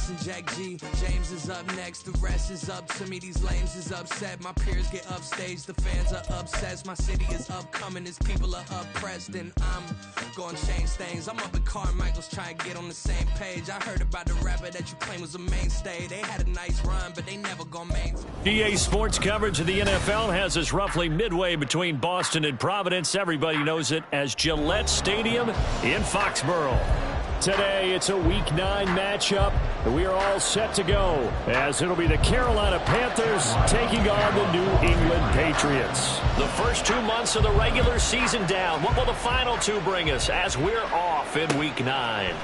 Boston Jack G. James is up next, the rest is up to me. These lames is upset, my peers get upstaged, the fans are obsessed. My city is upcoming, his people are oppressed, and I'm gonna change things. I'm up at Carmichael's trying to get on the same page. I heard about the rapper that you claim was a mainstay. They had a nice run, but they never gonna maintain. EA Sports coverage of the NFL has us roughly midway between Boston and Providence. Everybody knows it as Gillette Stadium in Foxborough. Today, it's a Week 9 matchup, and we are all set to go, as it'll be the Carolina Panthers taking on the New England Patriots. The first 2 months of the regular season down. What will the final 2 bring us as we're off in Week 9?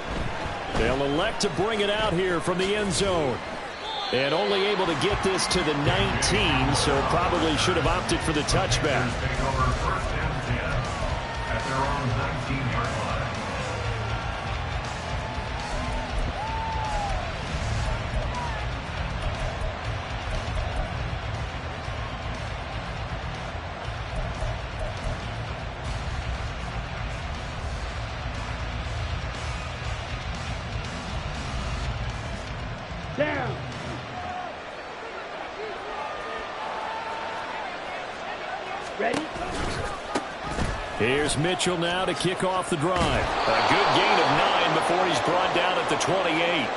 They'll elect to bring it out here from the end zone. And only able to get this to the 19, so probably should have opted for the touchback. At their own 19-yard line. Down. Ready? Here's Mitchell now to kick off the drive. A good gain of 9 before he's brought down at the 28.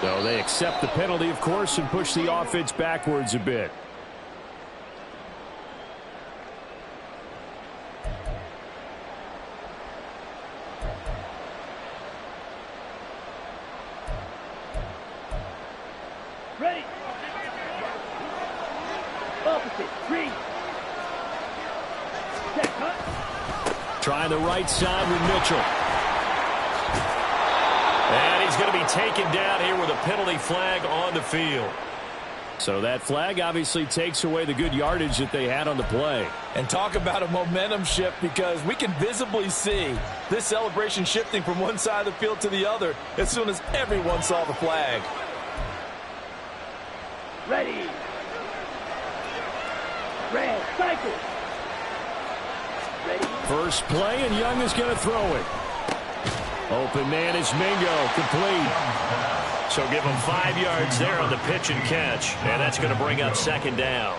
So they accept the penalty, of course, and push the offense backwards a bit. Ready. Opposite. Green. Check, cut. Trying the right side with Mitchell. And he's going to be taken down here with a penalty flag on the field. So that flag obviously takes away the good yardage that they had on the play. And talk about a momentum shift, because we can visibly see this celebration shifting from one side of the field to the other as soon as everyone saw the flag. Ready. Red. Cycle. Ready. First play, and Young is going to throw it. Open man is Mingo, complete. So give him 5 yards there on the pitch and catch, and that's going to bring up second down.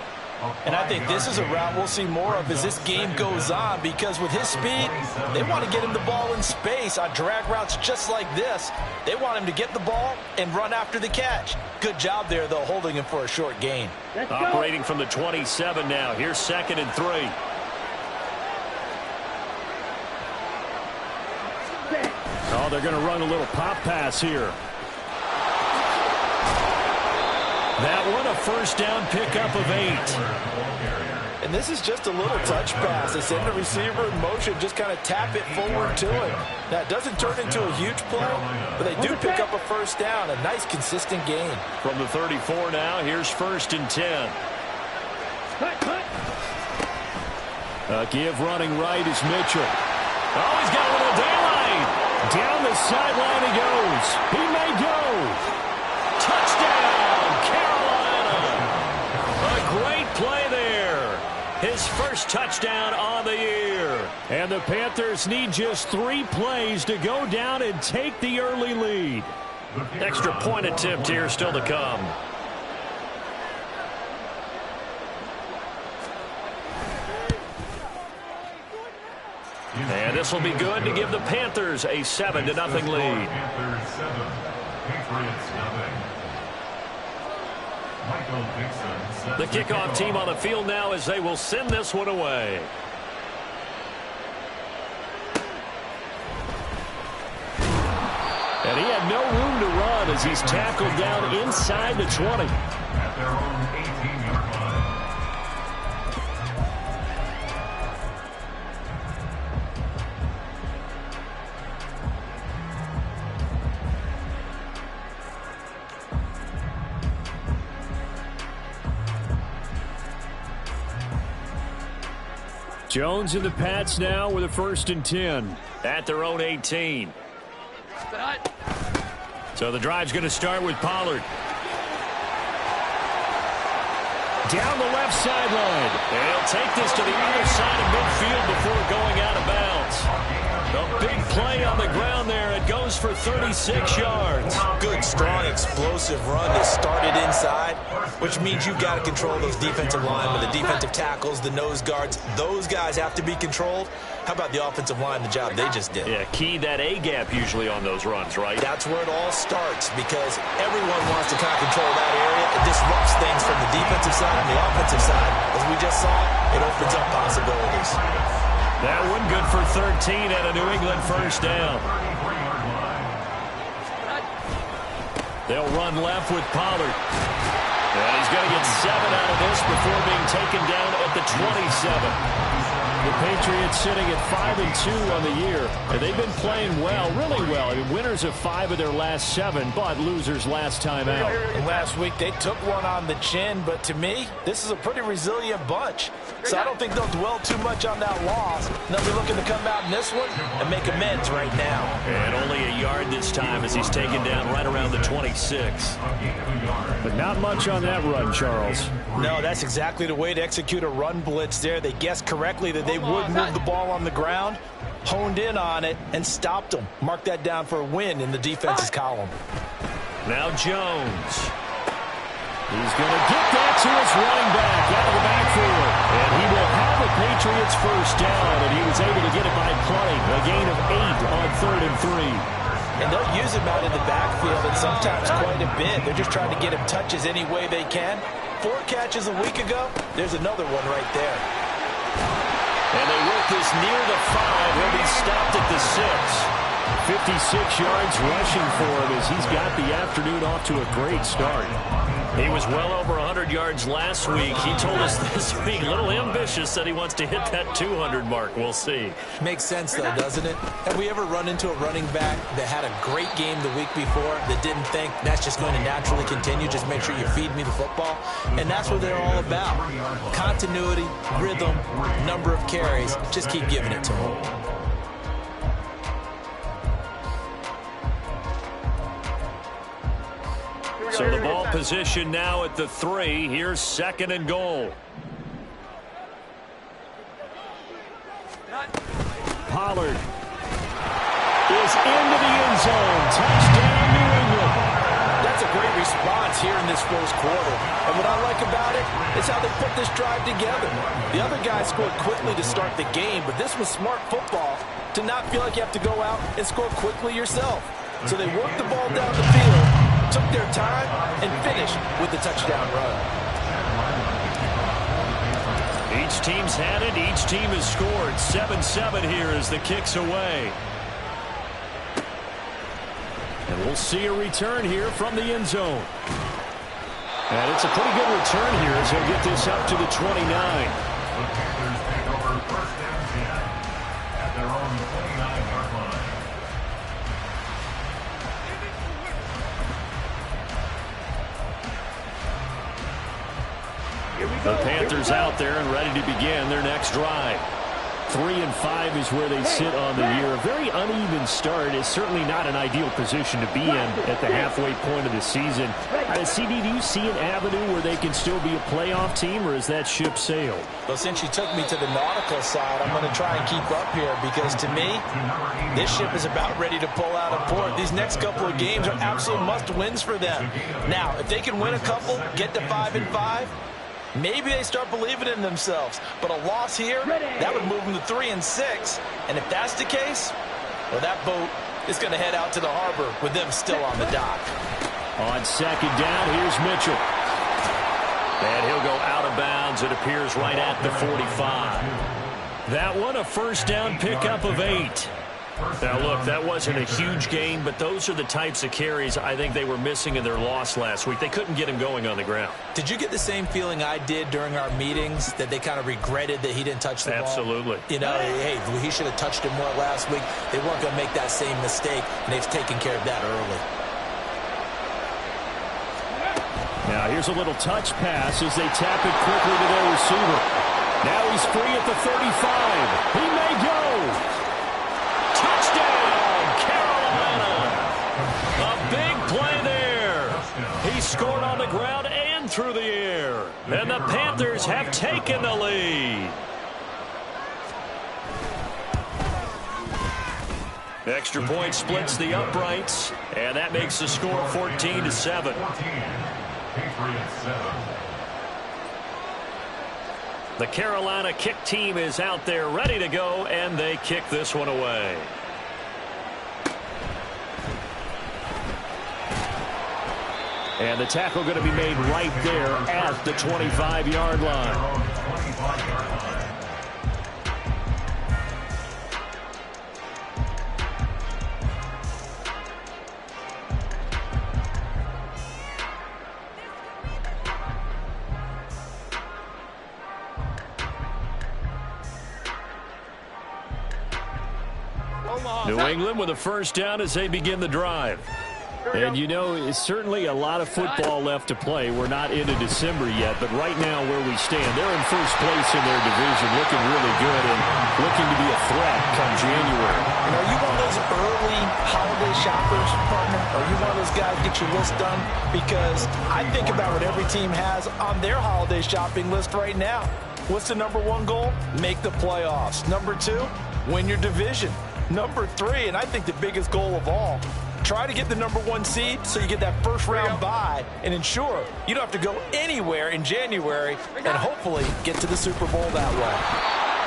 And I think this is a route we'll see more of as this game goes on, because with his speed, they want to get him the ball in space on drag routes just like this. They want him to get the ball and run after the catch. Good job there, though, holding him for a short gain. Operating from the 27 now. Here's 2nd and 3. Oh, they're going to run a little pop pass here. That one, a first down pickup of 8. And this is just a little touch pass. They send the receiver in motion, just kind of tap it forward to him. Now, it doesn't turn into a huge play, but they do pick up a first down, a nice, consistent gain. From the 34 now, here's 1st and 10. A give running right is Mitchell. Oh, he's got a little daylight. Down the sideline he goes. He may go. Touchdown, Carolina. A great play there. His first touchdown on the year. And the Panthers need just 3 plays to go down and take the early lead. Extra point attempt here still to come. And this will be good to give the Panthers a 7-0 lead. Panthers 7, Patriots nothing. The kickoff team on the field now as they will send this one away. And he had no room to run as he's tackled down inside the 20. At their own 18-yard line. Jones and the Pats now with a 1st and 10 at their own 18. So the drive's going to start with Pollard. Down the left sideline. They'll take this to the other side of midfield before going out of bounds. A big play on the ground there. It goes for 36 yards. Good, strong, explosive run that started inside, which means you've got to control those defensive linemen, the defensive tackles, the nose guards. Those guys have to be controlled. How about the offensive line, the job they just did? Yeah, key that A-gap usually on those runs, right? That's where it all starts because everyone wants to kind of control that area. It disrupts things from the defensive side and the offensive side. As we just saw, it opens up possibilities. That one good for 13 and a New England first down. They'll run left with Pollard. And he's going to get 7 out of this before being taken down at the 27. The Patriots sitting at 5-2 on the year, and they've been playing well, really well. I mean, winners of 5 of their last 7, but losers last time out. And last week they took one on the chin, but to me, this is a pretty resilient bunch. So I don't think they'll dwell too much on that loss. They'll be looking to come out in this one and make amends right now. And only a yard this time as he's taken down right around the 26. But not much on that run, Charles. No, that's exactly the way to execute a run blitz there. They guessed correctly that they would move the ball on the ground, honed in on it, and stopped them. Mark that down for a win in the defense's column. Now Jones. He's going to get that to his running back out of the backfield. And he will have the Patriots first down, and he was able to get it by plenty. A gain of 8 on 3rd and 3. And they'll use him out in the backfield, and sometimes quite a bit. They're just trying to get him touches any way they can. 4 catches a week ago. There's another one right there. And they work this near the 5. He'll be stopped at the 6. 56 yards rushing for him as he's got the afternoon off to a great start. He was well over 100 yards last week. He told us this week, a little ambitious, that he wants to hit that 200 mark. We'll see. Makes sense, though, doesn't it? Have we ever run into a running back that had a great game the week before that didn't think that's just going to naturally continue? Just make sure you feed me the football. And that's what they're all about. Continuity, rhythm, number of carries. Just keep giving it to them. So the ball position now at the 3. Here's 2nd and goal. Pollard is into the end zone. Touchdown, New England. That's a great response here in this first quarter. And what I like about it is how they put this drive together. The other guys scored quickly to start the game, but this was smart football to not feel like you have to go out and score quickly yourself. So they worked the ball down the field, took their time, and finished with the touchdown run. Each team's had it. Each team has scored. 7-7 here as the kick's away. And we'll see a return here from the end zone. And it's a pretty good return here as he'll get this up to the 29. The Panthers take over 1st and 10 at their own 29-yard line. The Panthers out there and ready to begin their next drive. 3-5 is where they sit on the year. A very uneven start is certainly not an ideal position to be in at the halfway point of the season. CD, do you see an avenue where they can still be a playoff team, or is that ship sailed? Well, since you took me to the nautical side, I'm going to try and keep up here because, to me, this ship is about ready to pull out of port. These next couple of games are absolute must-wins for them. Now, if they can win a couple, get to 5-5, maybe they start believing in themselves. But a loss here, that would move them to 3-6. And if that's the case, well, that boat is going to head out to the harbor with them still on the dock. On 2nd down, here's Mitchell. And he'll go out of bounds, it appears, right at the 45. That one, a 1st down pickup of 8. Now, look, that wasn't a huge gain, but those are the types of carries I think they were missing in their loss last week. They couldn't get him going on the ground. Did you get the same feeling I did during our meetings, that they kind of regretted that he didn't touch the ball? Absolutely. You know, hey, he should have touched it more last week. They weren't going to make that same mistake, and they've taken care of that early. Now, here's a little touch pass as they tap it quickly to their receiver. Now he's free at the 35. He may go. Touchdown, Carolina. A big play there. He scored on the ground and through the air. And the Panthers have taken the lead. Extra point splits the uprights, and that makes the score 14-7. The Carolina kick team is out there ready to go, and they kick this one away. And the tackle going to be made right there at the 25-yard line. New England with a first down as they begin the drive. And, you know, it's certainly a lot of football left to play. We're not into December yet, but right now where we stand, they're in first place in their division, looking really good and looking to be a threat come January. And are you one of those early holiday shoppers, partner? Are you one of those guys get your list done? Because I think about what every team has on their holiday shopping list right now. What's the number one goal? Make the playoffs. Number two, win your division. Number three, and I think the biggest goal of all, try to get the number one seed so you get that first round bye and ensure you don't have to go anywhere in January and hopefully get to the Super Bowl that way.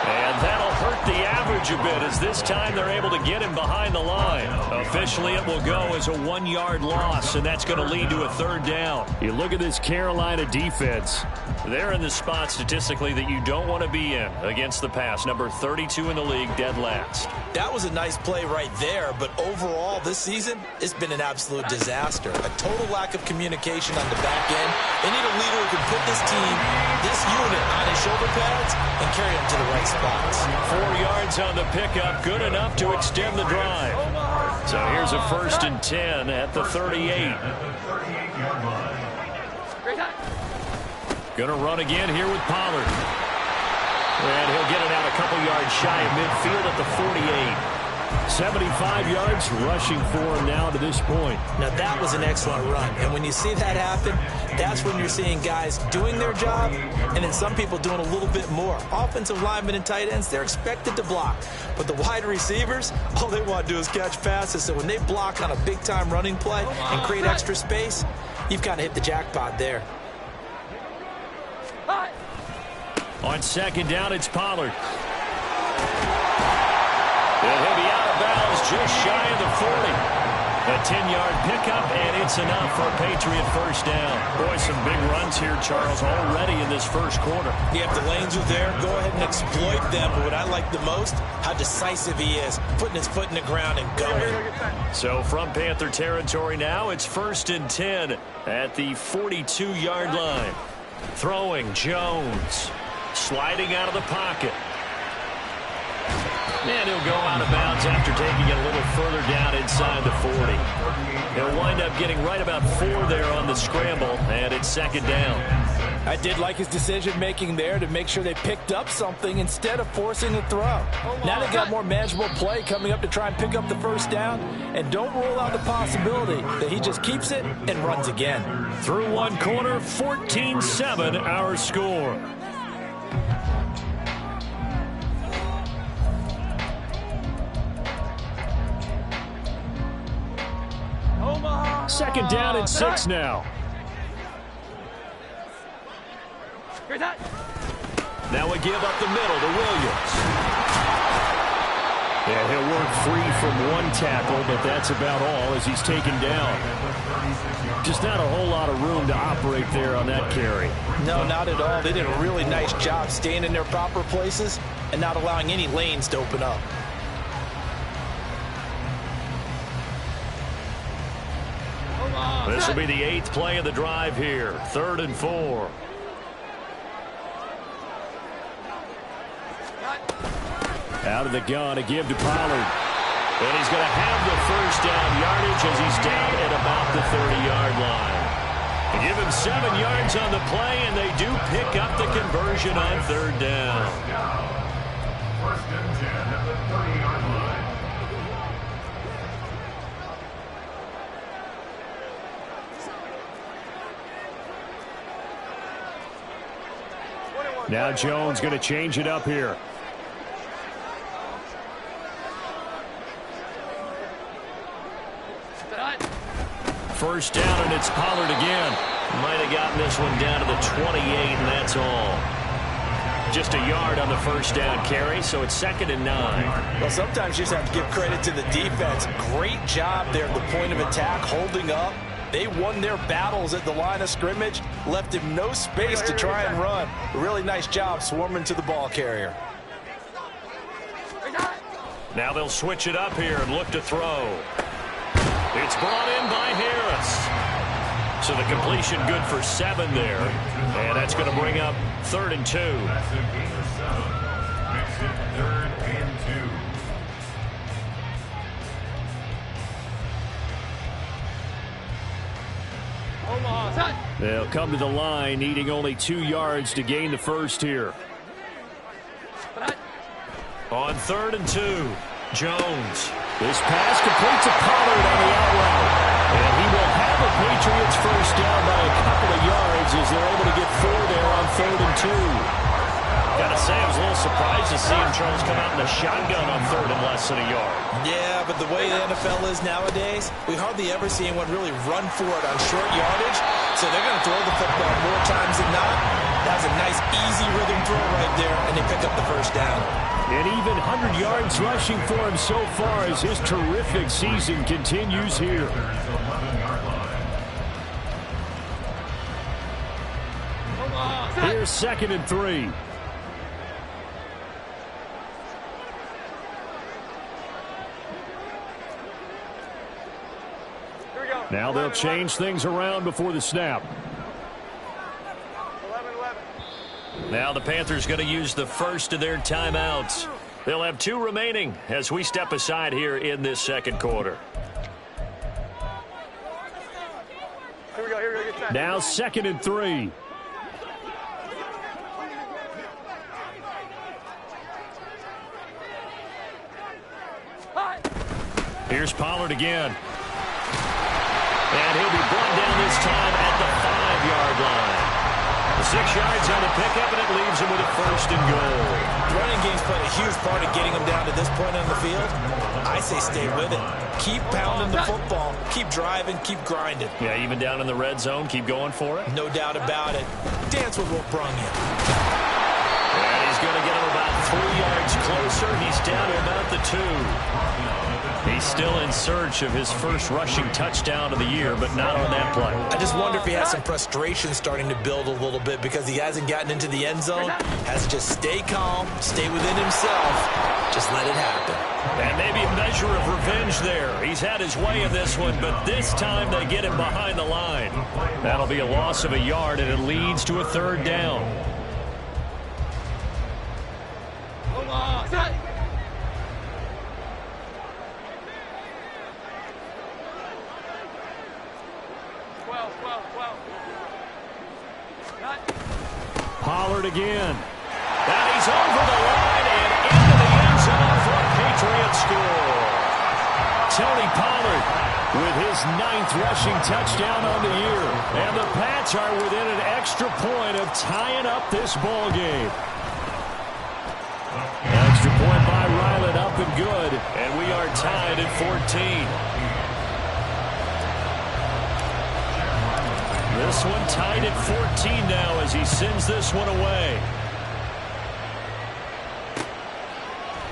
And that'll hurt the average a bit as this time they're able to get him behind the line. Officially, it will go as a 1-yard loss, and that's going to lead to a third down. You look at this Carolina defense. They're in the spot statistically that you don't want to be in against the pass. Number 32 in the league, dead last. That was a nice play right there, but overall this season, it's been an absolute disaster. A total lack of communication on the back end. They need a leader who can put this team, this unit, on his shoulder pads and carry them to the right spots. 4 yards on the pickup, good enough to extend the drive. So here's a 1st and 10 at the 38. Going to run again here with Pollard. And he'll get it out a couple yards shy of midfield at the 48. 75 yards rushing for him now to this point. Now that was an excellent run. And when you see that happen, that's when you're seeing guys doing their job and then some people doing a little bit more. Offensive linemen and tight ends, they're expected to block. But the wide receivers, all they want to do is catch passes. So when they block on a big-time running play and create extra space, you've kind of hit the jackpot there. On second down, it's Pollard. And he'll be out of bounds just shy of the 40. A 10-yard pickup, and it's enough for a Patriot first down. Boy, some big runs here, Charles, already in this first quarter. Yeah, if the lanes are there, go ahead and exploit them. But what I like the most, how decisive he is, putting his foot in the ground and going. So from Panther territory now, it's 1st and 10 at the 42-yard line. Throwing Jones. Sliding out of the pocket. And he'll go out of bounds after taking it a little further down inside the 40. He'll wind up getting right about 4 there on the scramble, and it's second down. I did like his decision-making there to make sure they picked up something instead of forcing the throw. Now they've got more manageable play coming up to try and pick up the first down, and don't rule out the possibility that he just keeps it and runs again. Through one quarter, 14-7 our score. Second down and 6 now. Now we give up the middle to Williams. Yeah, he'll work free from one tackle, but that's about all as he's taken down. Just not a whole lot of room to operate there on that carry. No, not at all. They did a really nice job staying in their proper places and not allowing any lanes to open up. This will be the 8th play of the drive here. 3rd and 4. Out of the gun, a give to Pollard. And he's going to have the first down yardage as he's down at about the 30-yard line. They give him 7 yards on the play, and they do pick up the conversion on 3rd down. 1st and 10 at the 30-yard line. Now Jones going to change it up here. first down, and it's Pollard again. Might have gotten this one down to the 28, and that's all. Just a yard on the first down carry, so it's 2nd and 9. Well, sometimes you just have to give credit to the defense. Great job there at the point of attack, holding up. They won their battles at the line of scrimmage, left him no space to try and run. A really nice job swarming to the ball carrier. Now they'll switch it up here and look to throw. It's brought in by Harris. So the completion good for 7 there. And that's going to bring up 3rd and 2. That's a gain of 7. Makes it 3rd and 2. They'll come to the line, needing only 2 yards to gain the first here. On 3rd and 2, Jones. This pass completes to Pollard on the out route. And he will have a Patriots first down by a couple of yards as they're able to get 4 there on 3rd and 2. Gotta say, I was a little surprised to see him, Charles, come out in the shotgun on 3rd and less than a yard. Yeah, but the way the NFL is nowadays, we hardly ever see anyone really run for it on short yardage. So they're going to throw the football more times than not. That was a nice, easy rhythm throw right there, and they pick up the first down. And even 100 yards rushing for him so far as his terrific season continues here. Here's 2nd and 3. Now they'll change things around before the snap. Now the Panthers going to use the first of their timeouts. They'll have 2 remaining as we step aside here in this 2nd quarter. Here we go, get time. Now 2nd and 3. Here's Pollard again. And he'll be brought down this time at the 5-yard line. 6 yards on the pickup, and it leaves him with a 1st and goal. The running game's played a huge part of getting him down to this point on the field. I say stay with it. Keep pounding the football. Keep driving. Keep grinding. Yeah, even down in the red zone, keep going for it. No doubt about it. Dance with what brung you. And he's going to get him about 3 yards closer. He's down to about the 2. He's still in search of his first rushing touchdown of the year, but not on that play. I just wonder if he has some frustration starting to build a little bit because he hasn't gotten into the end zone. Has to just stay calm, stay within himself, just let it happen. And maybe a measure of revenge there. He's had his way in this one, but this time they get him behind the line. That'll be a loss of a yard, and it leads to a 3rd down. Pollard again. And he's over the line and into the end zone for a Patriot score. Tony Pollard with his 9th rushing touchdown on the year. And the Pats are within an extra point of tying up this ball game. Extra point by Ryland, up and good. And we are tied at 14. This one tied at 14 now as he sends this one away.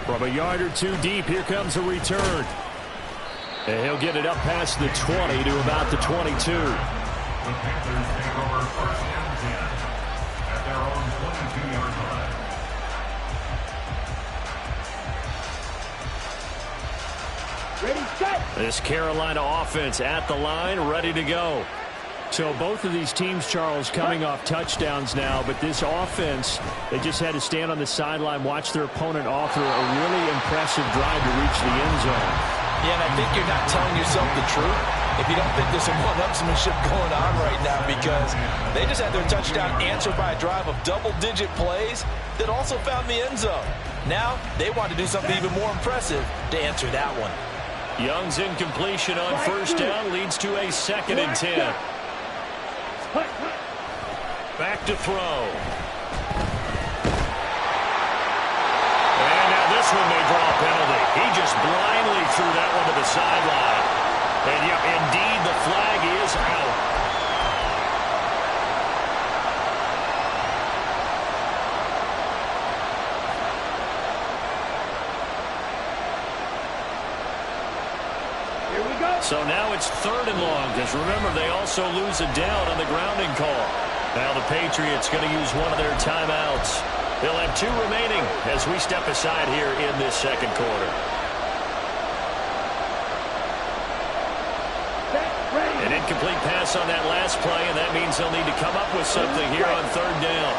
From a yard or 2 deep, here comes a return. And he'll get it up past the 20 to about the 22. The Panthers take over 1st and 10 at their own 22-yard line. Ready, set. This Carolina offense at the line, ready to go. So both of these teams, Charles, coming off touchdowns now, but this offense, they just had to stand on the sideline, watch their opponent offer a really impressive drive to reach the end zone. Yeah, and I think you're not telling yourself the truth if you don't think there's some one-upsmanship going on right now, because they just had their touchdown answered by a drive of double-digit plays that also found the end zone. Now they want to do something even more impressive to answer that one. Young's incompletion on 1st down leads to a 2nd and 10. Back to throw. And now this one may draw a penalty. He just blindly threw that one to the sideline. And yeah, indeed, the flag is out. Here we go. So now it's 3rd and long, because remember, they also lose a down on the grounding call. Now the Patriots going to use one of their timeouts. They'll have 2 remaining as we step aside here in this second quarter. An incomplete pass on that last play, and that means they'll need to come up with something here on 3rd down.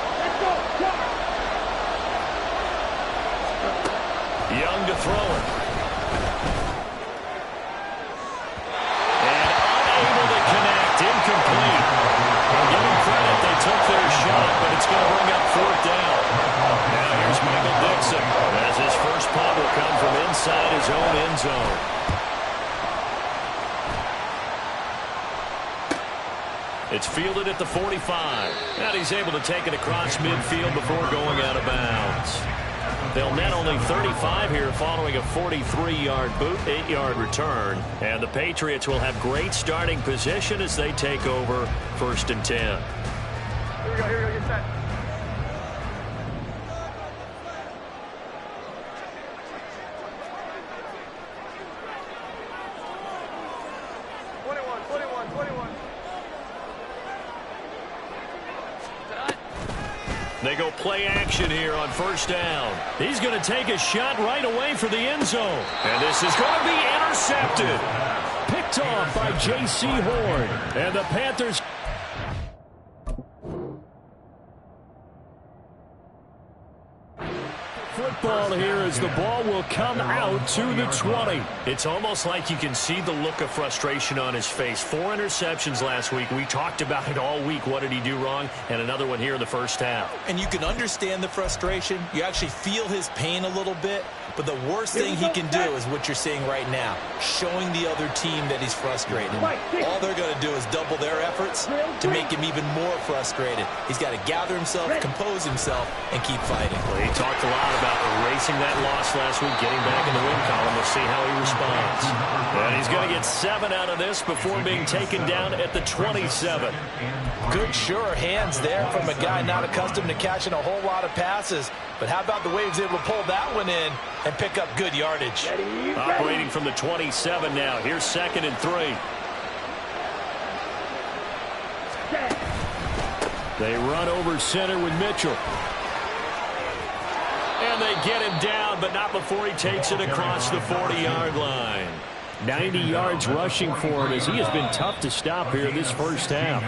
Young to throw it. And unable to connect. Incomplete. Well, give them credit. They took their shot, but it's going to bring up 4th down. Now here's Michael Dixon as his first punt will come from inside his own end zone. It's fielded at the 45. And he's able to take it across midfield before going out of bounds. They'll net only 35 here following a 43-yard boot, 8-yard return. And the Patriots will have great starting position as they take over 1st and 10. Here we go, get set. They go play action here on 1st down. He's going to take a shot right away for the end zone. And this is going to be intercepted. Picked off by J.C. Horn. And the Panthers... Football here as the ball will come out to the 20. It's almost like you can see the look of frustration on his face. 4 interceptions last week. We talked about it all week. What did he do wrong? And another one here in the first half. And you can understand the frustration. You actually feel his pain a little bit. But the worst thing he can do is what you're seeing right now, showing the other team that he's frustrated. All they're going to do is double their efforts to make him even more frustrated. He's got to gather himself, compose himself, and keep fighting. Well, he talked a lot about erasing that loss last week, getting back in the win column. We'll see how he responds. And he's going to get 7 out of this before being taken down at the 27. Good, sure hands there from a guy not accustomed to catching a whole lot of passes. But how about the way he was able to pull that one in and pick up good yardage? Operating from the 27 now. Here's 2nd and 3. They run over center with Mitchell. And they get him down, but not before he takes it across the 40-yard line. 90 yards rushing for him as he has been tough to stop here this first half.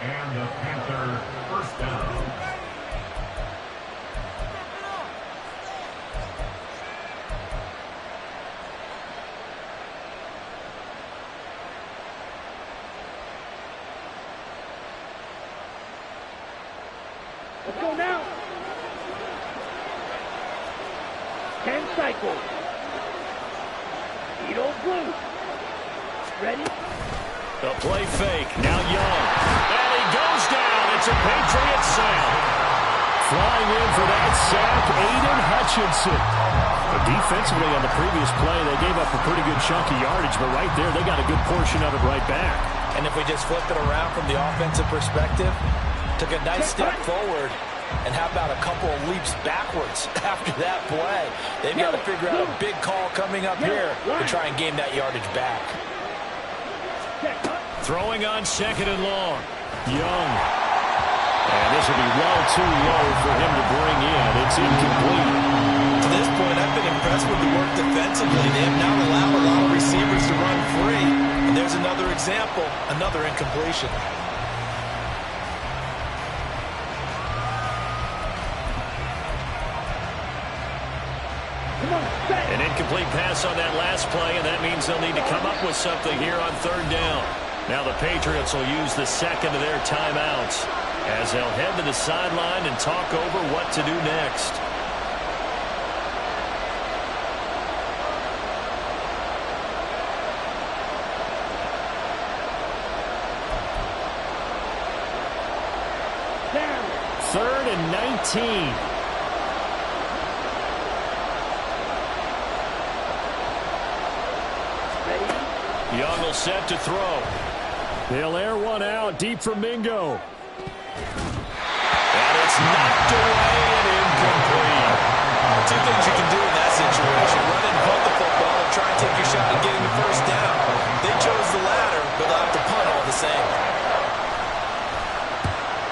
And the Panther 1st down. Let's go now. 10 cycles. Edo blue. Ready? A play fake. Now Young. And he goes down. It's a Patriot sack. Flying in for that sack, Aiden Hutchinson. But defensively on the previous play, they gave up a pretty good chunk of yardage, but right there, they got a good portion of it right back. And if we just flip it around from the offensive perspective, took a nice step forward, and how about a couple of leaps backwards after that play? They've got to figure out a big call coming up here to try and gain that yardage back. Throwing on 2nd and long. Young. And this will be well too low for him to bring in. It's incomplete. To this point, I've been impressed with the work defensively. They have now allowed a lot of receivers to run free. And there's another example, another incompletion. An incomplete pass on that last play, and that means they'll need to come up with something here on 3rd down. Now the Patriots will use the 2nd of their timeouts as they'll head to the sideline and talk over what to do next. Down. 3rd and 19. Ready? Young will set to throw. They'll air one out deep for Mingo. And it's knocked away and incomplete. Two things you can do in that situation. Run and punt the football and try and take your shot at getting the first down. They chose the latter, but they'll have to punt all the same.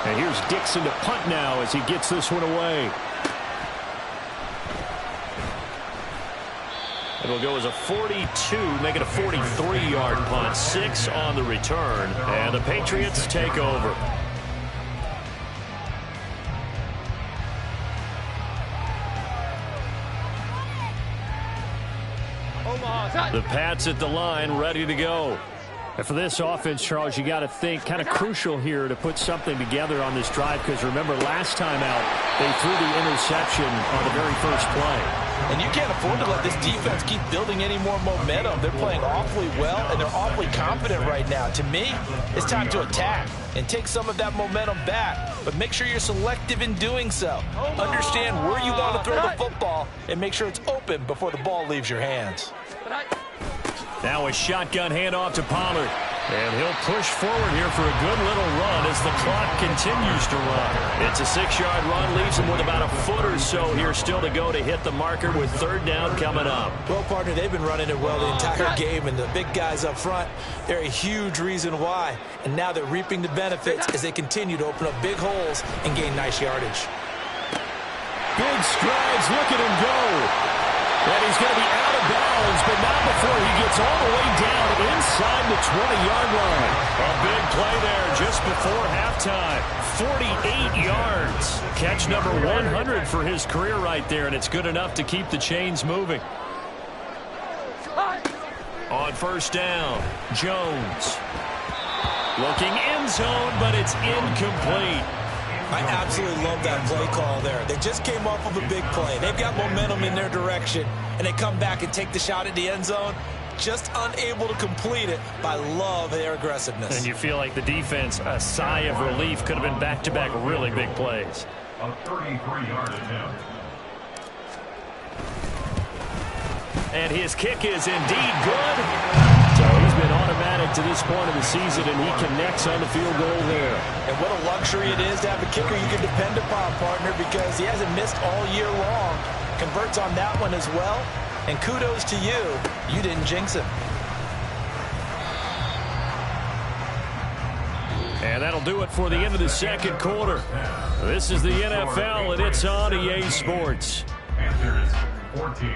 And here's Dixon to punt now as he gets this one away. It'll go as a 42, make it a 43-yard punt. 6 on the return, and the Patriots take over. The Pats at the line, ready to go. And for this offense, Charles, you got to think kind of crucial here to put something together on this drive, because remember, last time out, they threw the interception on the very first play. And you can't afford to let this defense keep building any more momentum. They're playing awfully well, and they're awfully confident right now. To me, it's time to attack and take some of that momentum back, but make sure you're selective in doing so. Understand where you want to throw the football and make sure it's open before the ball leaves your hands. Now a shotgun handoff to Pollard. And he'll push forward here for a good little run as the clock continues to run. It's a 6-yard run, leaves him with about a foot or so here still to go to hit the marker with third down coming up. Well, partner, they've been running it well the entire game, and the big guys up front, they're a huge reason why. And now they're reaping the benefits as they continue to open up big holes and gain nice yardage. Big strides, look at him go. And he's going to be out of bounds, but not before he gets all the way down inside the 20-yard line. A big play there just before halftime. 48 yards. Catch number 100 for his career right there, and it's good enough to keep the chains moving. On first down, Jones. Looking end zone, but it's incomplete. I absolutely love that play call there. They just came off of a big play. They've got momentum in their direction, and they come back and take the shot at the end zone, just unable to complete it. But I love their aggressiveness. And you feel like the defense, a sigh of relief, could have been back-to-back really big plays. A 33-yard attempt. And his kick is indeed good. So he's been automatic to this point of the season, and he connects on the field goal there. And what a luxury it is to have a kicker you can depend upon, partner, because he hasn't missed all year long. Converts on that one as well. And kudos to you. You didn't jinx him. And that'll do it for the end of the second quarter. This is the NFL, and it's on EA Sports. Panthers 14.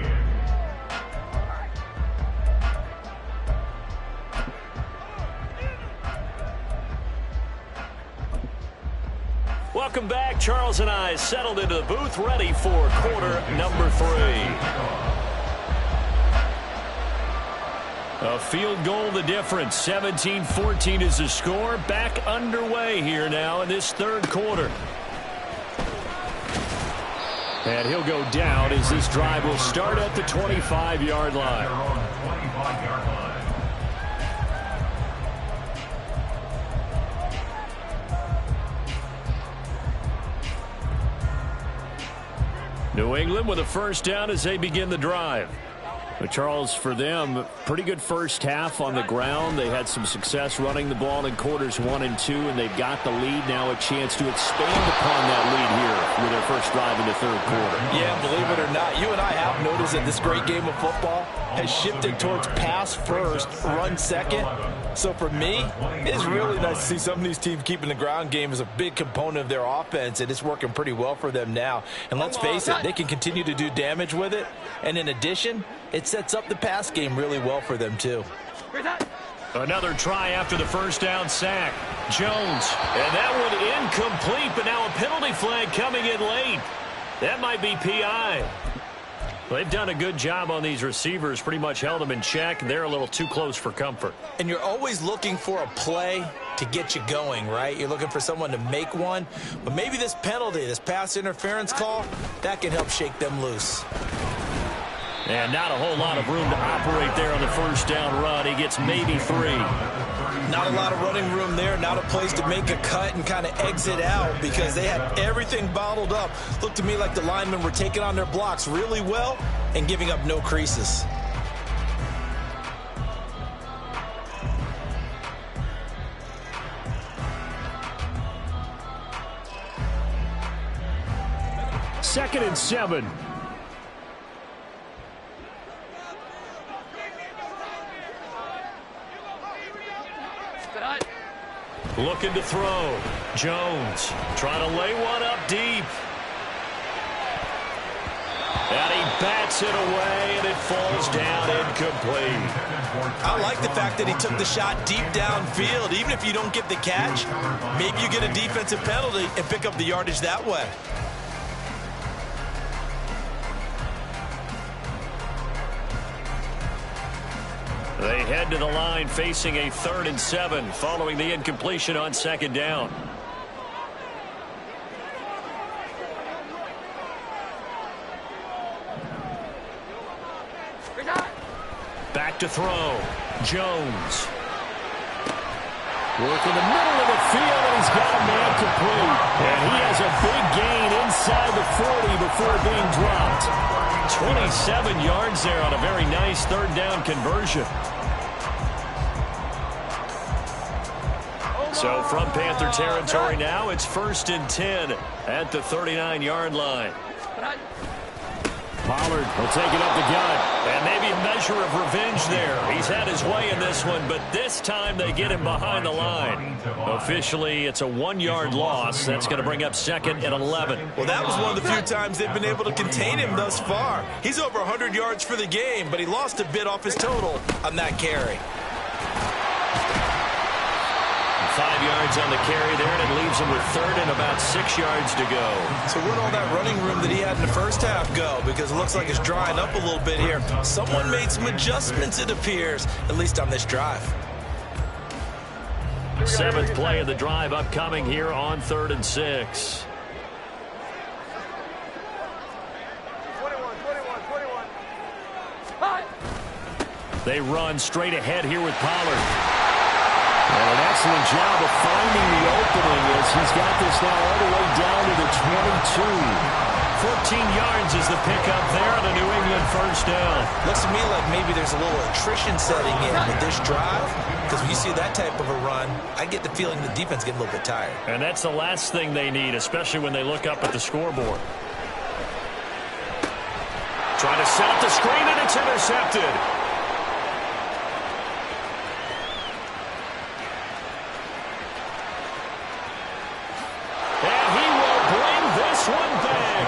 Welcome back. Charles and I settled into the booth, ready for quarter number 3. A field goal the difference. 17-14 is the score. Back underway here now in this third quarter. And he'll go down as this drive will start at the 25-yard line. 25-yard line. New England with a first down as they begin the drive. But Charles, for them, pretty good first half on the ground. They had some success running the ball in quarters 1 and 2, and they've got the lead. Now a chance to expand upon that lead here with their first drive in the third quarter. Yeah, believe it or not, you and I have noticed that this great game of football has shifted towards pass first, run second. So for me, it's really nice to see some of these teams keeping the ground game as a big component of their offense, and it's working pretty well for them now. And let's face it, they can continue to do damage with it. And in addition, it sets up the pass game really well for them, too. Another try after the first down sack. Jones, and that one incomplete, but now a penalty flag coming in late. That might be PI. They've done a good job on these receivers, pretty much held them in check. They're a little too close for comfort. And you're always looking for a play to get you going, right? You're looking for someone to make one. But maybe this penalty, this pass interference call, that can help shake them loose. And not a whole lot of room to operate there on the first down run. He gets maybe 3. Not a lot of running room there, not a place to make a cut and kind of exit out because they had everything bottled up. Looked to me like the linemen were taking on their blocks really well and giving up no creases. 2nd and 7. Looking to throw. Jones trying to lay one up deep. And he bats it away, and it falls down incomplete. I like the fact that he took the shot deep downfield. Even if you don't get the catch, maybe you get a defensive penalty and pick up the yardage that way. They head to the line facing a 3rd and 7 following the incompletion on 2nd down. Back to throw. Jones. Working the middle of the field, and he's got a man complete. And he has a big gain inside the 40 before being dropped. 27 yards there on a very nice 3rd down conversion. So from Panther territory now, it's 1st and 10 at the 39-yard line. Pollard will take it up the gut. And maybe a measure of revenge there. He's had his way in this one, but this time they get him behind the line. Officially, it's a 1-yard loss. That's going to bring up 2nd and 11. Well, that was one of the few times they've been able to contain him thus far. He's over 100 yards for the game, but he lost a bit off his total on that carry. 5 yards on the carry there, and it leaves him with 3rd and about 6 yards to go. So where'd all that running room that he had in the first half go? Because it looks like it's drying up a little bit here. Someone made some adjustments, it appears, at least on this drive. 7th play of the drive upcoming here on 3rd and 6. 21. They run straight ahead here with Pollard. And an excellent job of finding the opening as he's got this now all the way down to the 22. 14 yards is the pickup there on a New England 1st down. Looks to me like maybe there's a little attrition setting in with this drive, because when you see that type of a run, I get the feeling the defense getting a little bit tired. And that's the last thing they need, especially when they look up at the scoreboard. Trying to set up the screen, and it's intercepted.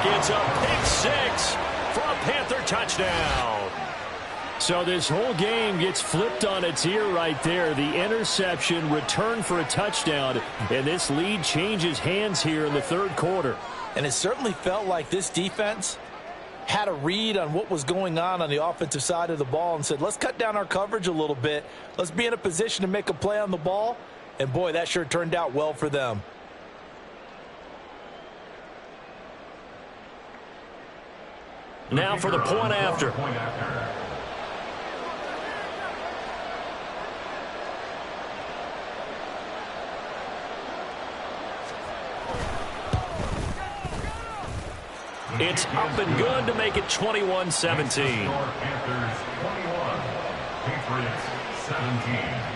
It's a pick 6 for a Panther touchdown. So this whole game gets flipped on its ear right there. The interception, return for a touchdown, and this lead changes hands here in the 3rd quarter. And it certainly felt like this defense had a read on what was going on the offensive side of the ball and said, let's cut down our coverage a little bit. Let's be in a position to make a play on the ball. And, boy, that sure turned out well for them. Now for the point after. It's up and good to make it 21-17. Panthers 21, Patriots 17.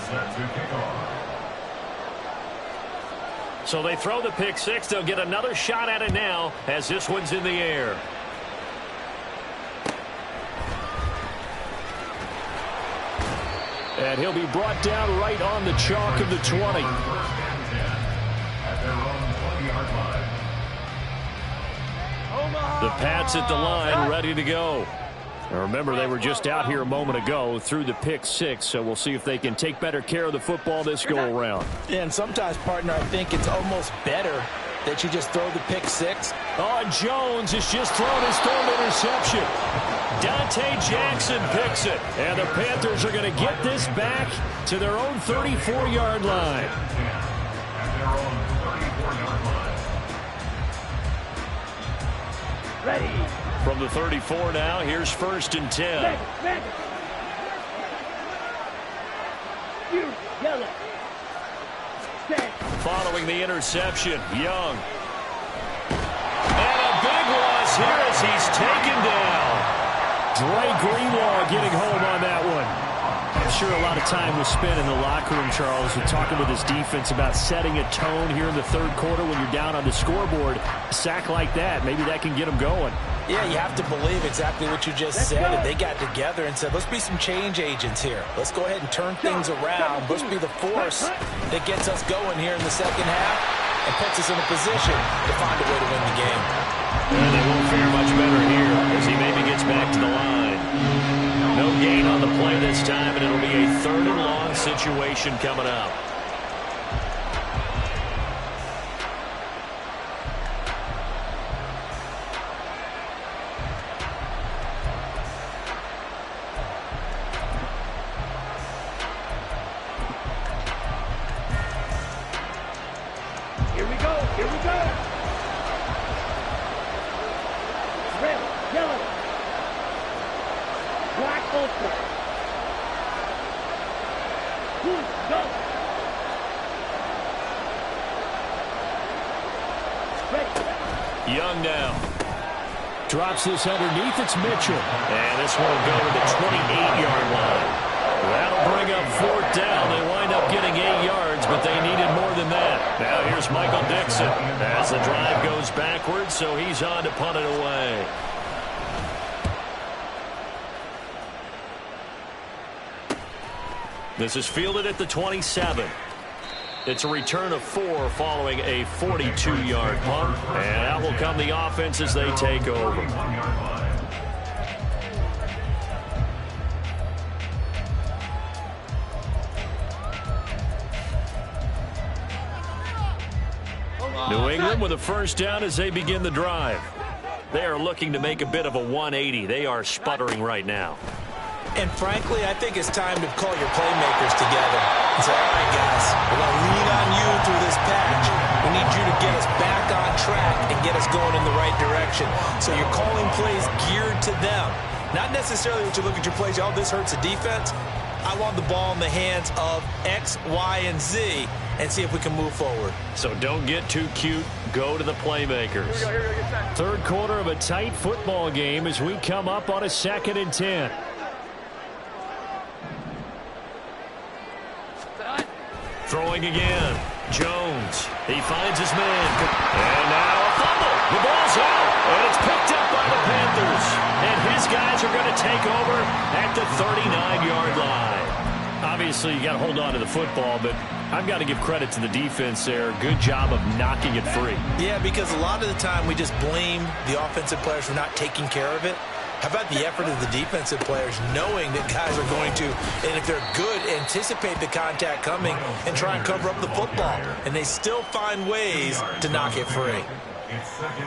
Set to kick off. So they throw the pick 6. They'll get another shot at it now as this one's in the air. And he'll be brought down right on the chalk of the 20. At their own 20-yard line. The Pats at the line, ready to go. Now remember, they were just out here a moment ago through the pick 6, so we'll see if they can take better care of the football this go-around. And sometimes, partner, I think it's almost better that you just throw the pick 6. Oh, Jones has just thrown his 3rd interception. Dante Jackson picks it, and the Panthers are going to get this back to their own 34-yard line. At their own 34-yard line. Ready. From the 34 now, here's 1st and 10. Red. You, yellow. Set. Following the interception, Young. And a big loss here as he's taken down. Dre Greenlaw getting home on that one. I'm sure a lot of time was spent in the locker room, Charles, and talking with his defense about setting a tone here in the third quarter when you're down on the scoreboard. A sack like that, maybe that can get them going. Yeah, you have to believe exactly what you just said. And they got together and said, let's be some change agents here. Let's go ahead and turn things around. Let's be the force that gets us going here in the second half and puts us in a position to find a way to win the game. And they won't fare much better here as he maybe gets back to the line. No gain on the play this time, and it'll be a 3rd and long situation coming up. Here we go. Here we go. Red, yellow. Black ultra. Go. Ready. Young now. Drops this underneath. It's Mitchell. And this one will go to the 28-yard line. That'll bring up 4th down. They wind up getting 8 yards, but they needed more than that. Now here's Michael Dixon as the drive goes backwards, so he's on to punt it away. This is fielded at the 27. It's a return of 4 following a 42-yard punt, and out will come the offense as they take over. New England with a 1st down as they begin the drive. They are looking to make a bit of a 180. They are sputtering right now. And frankly, I think it's time to call your playmakers together and say, all right, guys, we're going to lean on you through this patch. We need you to get us back on track and get us going in the right direction. So you're calling plays geared to them. Not necessarily that you look at your plays, oh, this hurts the defense. I want the ball in the hands of X, Y, and Z and see if we can move forward. So don't get too cute. Go to the playmakers. Here we go, get set. 3rd quarter of a tight football game as we come up on a 2nd and 10. Throwing again. Jones. He finds his man. And now a fumble. The ball's out. And it's picked up by the Panthers. And his guys are going to take over at the 39-yard line. Obviously, you got to hold on to the football, but I've got to give credit to the defense there. Good job of knocking it free. Yeah, because a lot of the time we just blame the offensive players for not taking care of it. How about the effort of the defensive players knowing that guys are going to, and if they're good, anticipate the contact coming and try and cover up the football. And they still find ways to knock it free.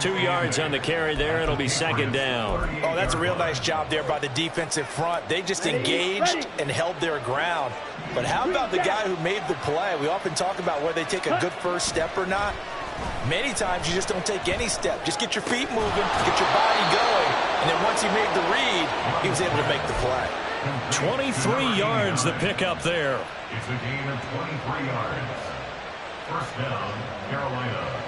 2 yards on the carry there. It'll be 2nd down. Oh, that's a real nice job there by the defensive front. They just engaged and held their ground. But how about the guy who made the play? We often talk about whether they take a good first step or not. Many times you just don't take any step. Just get your feet moving, get your body going, and then once he made the read, he was able to make the play. 23 yards the pickup there. It's a gain of 23 yards. 1st down, Carolina.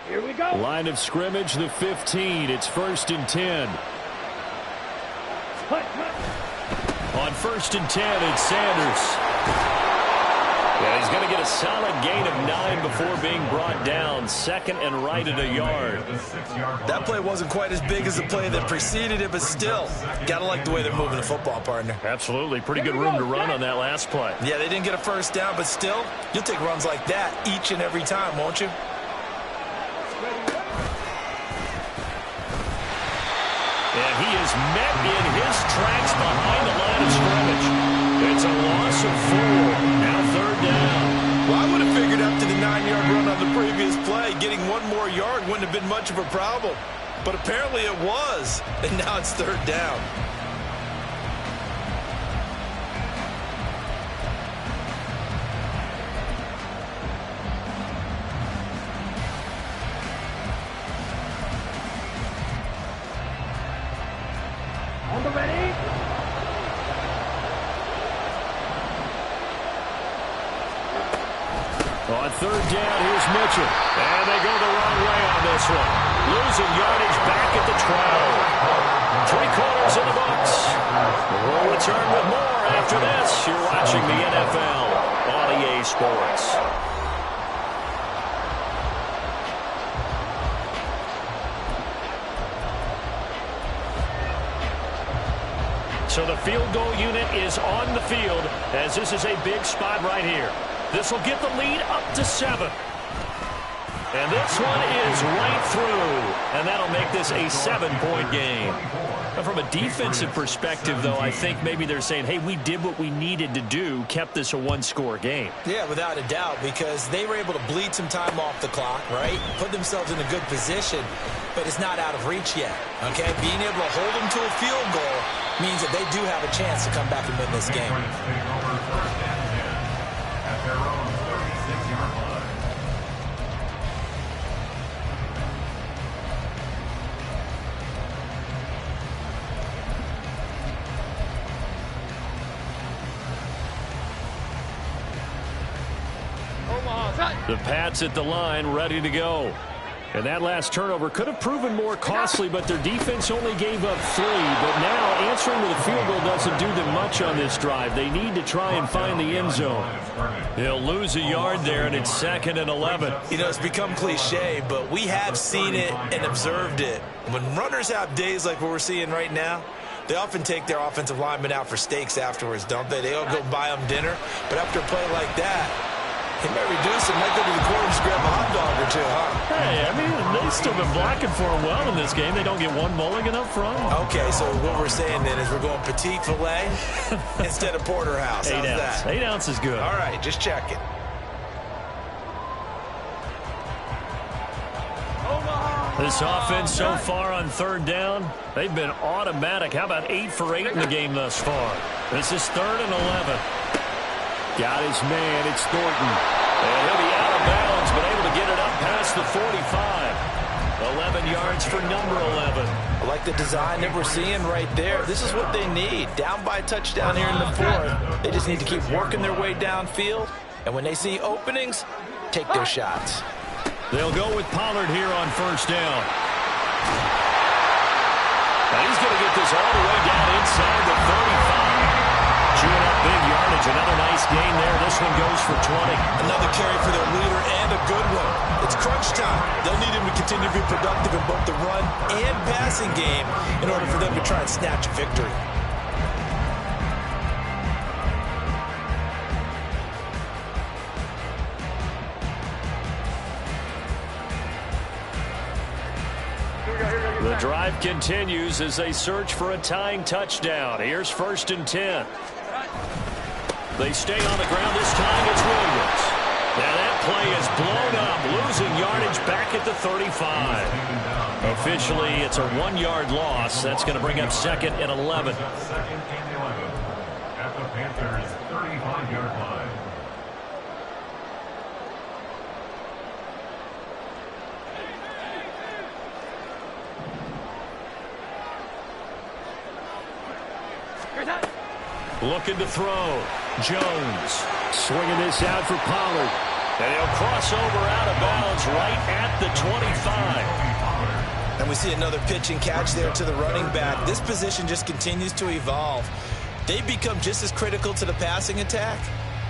Here we go. Line of scrimmage, the 15. It's 1st and 10. On 1st and 10, it's Sanders. Yeah, he's going to get a solid gain of 9 before being brought down. 2nd and right at a yard. That play wasn't quite as big as the play that preceded it, but still, got to like the way they're moving the football, partner. Absolutely. Pretty good room to run on that last play. Yeah, they didn't get a 1st down, but still, you'll take runs like that each and every time, won't you? And he is met in his tracks behind the line of scrimmage. It's a loss of 4. Now 3rd down. Well, I would have figured after the 9-yard run on the previous play, getting 1 more yard wouldn't have been much of a problem. But apparently it was. And now it's 3rd down. On the ready. On third down, here's Mitchell. And they go the wrong way on this one. Losing yardage back at the 12. 3 quarters in the books. We'll return with more after this. You're watching the NFL on EA Sports. So the field goal unit is on the field as this is a big spot right here. This will get the lead up to 7. And this one is right through. And that'll make this a 7-point game. Now, from a defensive perspective, though, I think maybe they're saying, hey, we did what we needed to do, kept this a 1-score game. Yeah, without a doubt, because they were able to bleed some time off the clock, right? Put themselves in a good position, but it's not out of reach yet, okay? Being able to hold them to a field goal means that they do have a chance to come back and win this game. The Pats at the line, ready to go. And that last turnover could have proven more costly, but their defense only gave up 3. But now answering with a field goal doesn't do them much on this drive. They need to try and find the end zone. They'll lose a yard there, and it's 2nd and 11. You know, it's become cliche, but we have seen it and observed it. When runners have days like what we're seeing right now, they often take their offensive linemen out for steaks afterwards, don't they? They all go buy them dinner. But after a play like that, he might reduce it, might go to the corner and grab a hot dog or two, huh? Hey, I mean, they've still been blocking for him well in this game. They don't get one mulligan up front. Okay, so what we're saying then is we're going petite filet instead of porterhouse. How's 8 ounce. that? 8 ounce is good. All right, just checking. This offense so far on third down, they've been automatic. How about 8 for 8 in the game thus far? This is 3rd and 11. Got his man, it's Thornton. And he'll be out of bounds, but able to get it up past the 45. 11 yards for number 11. I like the design that we're seeing right there. This is what they need. Down by a touchdown here in the 4th. They just need to keep working their way downfield. And when they see openings, take their shots. They'll go with Pollard here on 1st down. And he's going to get this all the way down inside the 35. Chewing up big yardage. Another nice gain there. This one goes for 20. Another carry for their leader and a good one. It's crunch time. They'll need him to continue to be productive in both the run and passing game in order for them to try and snatch a victory. The drive continues as they search for a tying touchdown. Here's 1st and 10. They stay on the ground. This time it's Williams. Now that play is blown up, losing yardage back at the 35. Officially, it's a 1-yard loss. That's going to bring up 2nd and 11. 2nd and 11 at the Panthers' 35-yard line. Looking to throw. Jones swinging this out for Pollard. And he'll cross over out of bounds right at the 25. And we see another pitch and catch there to the running back. This position just continues to evolve. They become just as critical to the passing attack